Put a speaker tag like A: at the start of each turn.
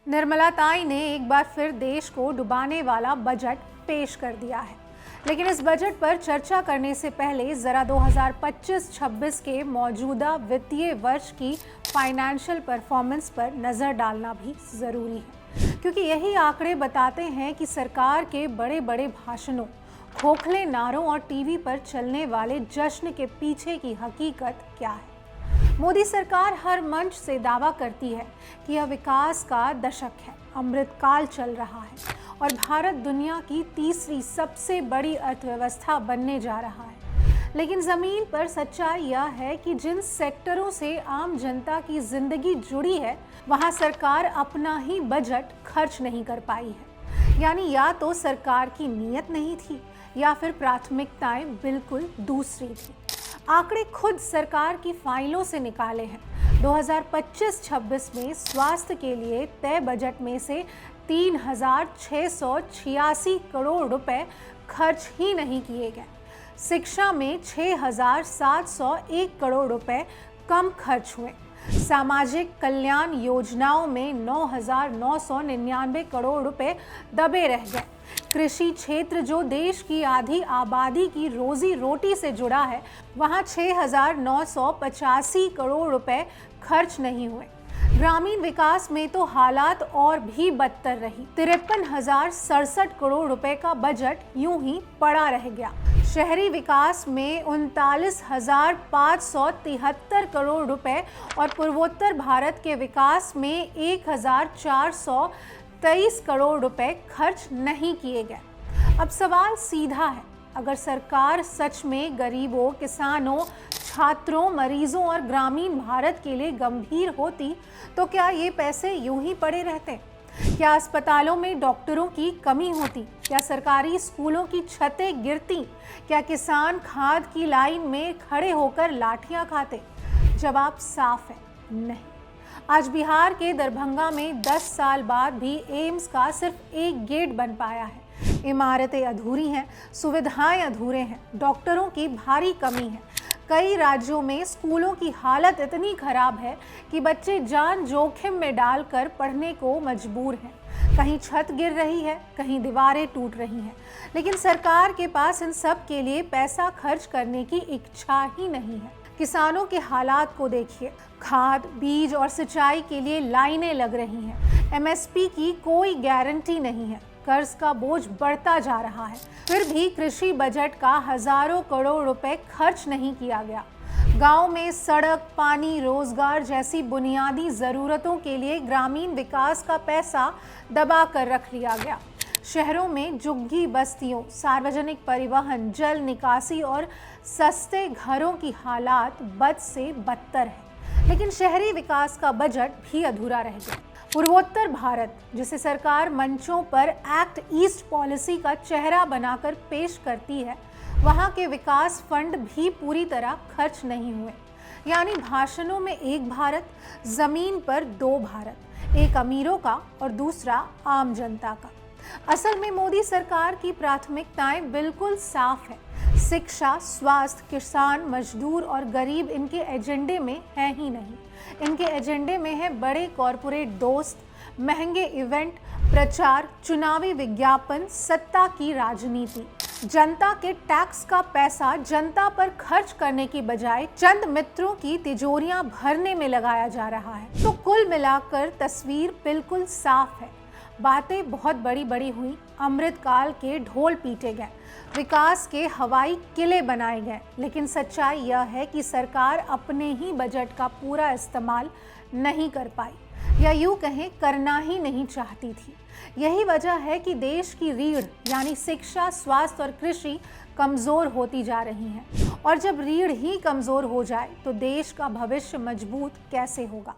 A: निर्मला ताई ने एक बार फिर देश को डुबाने वाला बजट पेश कर दिया है। लेकिन इस बजट पर चर्चा करने से पहले जरा 2025-26 के मौजूदा वित्तीय वर्ष की फाइनेंशियल परफॉर्मेंस पर नजर डालना भी जरूरी है, क्योंकि यही आंकड़े बताते हैं कि सरकार के बड़े बड़े भाषणों, खोखले नारों और टीवी पर चलने वाले जश्न के पीछे की हकीकत क्या है। मोदी सरकार हर मंच से दावा करती है कि यह विकास का दशक है, अमृतकाल चल रहा है और भारत दुनिया की तीसरी सबसे बड़ी अर्थव्यवस्था बनने जा रहा है। लेकिन जमीन पर सच्चाई यह है कि जिन सेक्टरों से आम जनता की जिंदगी जुड़ी है, वहां सरकार अपना ही बजट खर्च नहीं कर पाई है। यानी या तो सरकार की नीयत नहीं थी या फिर प्राथमिकताएं बिल्कुल दूसरी थी। आंकड़े खुद सरकार की फाइलों से निकाले हैं। 2025-26 में स्वास्थ्य के लिए तय बजट में से 3,686 करोड़ रुपए खर्च ही नहीं किए गए। शिक्षा में 6,701 करोड़ रुपए कम खर्च हुए। सामाजिक कल्याण योजनाओं में 9,999 करोड़ रुपए दबे रह गए। कृषि क्षेत्र, जो देश की आधी आबादी की रोजी रोटी से जुड़ा है, वहां 6,985 करोड़ रुपए खर्च नहीं हुए। ग्रामीण विकास में तो हालात और भी बदतर रही। 53,067 करोड़ रुपए का बजट यूं ही पड़ा रह गया। शहरी विकास में 39,573 करोड़ रुपए और पूर्वोत्तर भारत के विकास में 1,423 करोड़ रुपए खर्च नहीं किए गए। अब सवाल सीधा है, अगर सरकार सच में गरीबों, किसानों, छात्रों, मरीजों और ग्रामीण भारत के लिए गंभीर होती तो क्या ये पैसे यूं ही पड़े रहते? क्या अस्पतालों में डॉक्टरों की कमी होती? क्या सरकारी स्कूलों की छतें गिरती? क्या किसान खाद की लाइन में खड़े होकर लाठियां खाते? जवाब साफ है, नहीं। आज बिहार के दरभंगा में 10 साल बाद भी एम्स का सिर्फ एक गेट बन पाया है। इमारतें अधूरी हैं, सुविधाएं अधूरे हैं, डॉक्टरों की भारी कमी है। कई राज्यों में स्कूलों की हालत इतनी खराब है कि बच्चे जान जोखिम में डालकर पढ़ने को मजबूर हैं। कहीं छत गिर रही है, कहीं दीवारें टूट रही हैं, लेकिन सरकार के पास इन सब के लिए पैसा खर्च करने की इच्छा ही नहीं है। किसानों के हालात को देखिए, खाद, बीज और सिंचाई के लिए लाइनें लग रही हैं। एमएसपी की कोई गारंटी नहीं है। कर्ज का बोझ बढ़ता जा रहा है, फिर भी कृषि बजट का हजारों करोड़ रुपए खर्च नहीं किया गया। गांव में सड़क, पानी, रोजगार जैसी बुनियादी जरूरतों के लिए ग्रामीण विकास का पैसा दबा कर रख लिया गया। शहरों में झुग्गी बस्तियों, सार्वजनिक परिवहन, जल निकासी और सस्ते घरों की हालात बद से बदतर है। लेकिन शहरी विकास का बजट भी अधूरा रह गया। पूर्वोत्तर भारत, जिसे सरकार मंचों पर एक्ट ईस्ट पॉलिसी का चेहरा बनाकर पेश करती है, वहां के विकास फंड भी पूरी तरह खर्च नहीं हुए। यानी भाषणों में एक भारत, जमीन पर दो भारत, एक अमीरों का और दूसरा आम जनता का। असल में मोदी सरकार की प्राथमिकताएं बिल्कुल साफ है। शिक्षा, स्वास्थ्य, किसान, मजदूर और गरीब इनके एजेंडे में है ही नहीं। इनके एजेंडे में है बड़े कॉरपोरेट दोस्त, महंगे इवेंट, प्रचार, चुनावी विज्ञापन, सत्ता की राजनीति। जनता के टैक्स का पैसा जनता पर खर्च करने की बजाय चंद मित्रों की तिजोरियां भरने में लगाया जा रहा है। तो कुल मिलाकर तस्वीर बिल्कुल साफ है। बातें बहुत बड़ी बड़ी हुई, अमृतकाल के ढोल पीटे गए, विकास के हवाई किले बनाए गए, लेकिन सच्चाई यह है कि सरकार अपने ही बजट का पूरा इस्तेमाल नहीं कर पाई, या यूं कहें करना ही नहीं चाहती थी। यही वजह है कि देश की रीढ़ यानी शिक्षा, स्वास्थ्य और कृषि कमजोर होती जा रही है। और जब रीढ़ ही कमजोर हो जाए तो देश का भविष्य मजबूत कैसे होगा?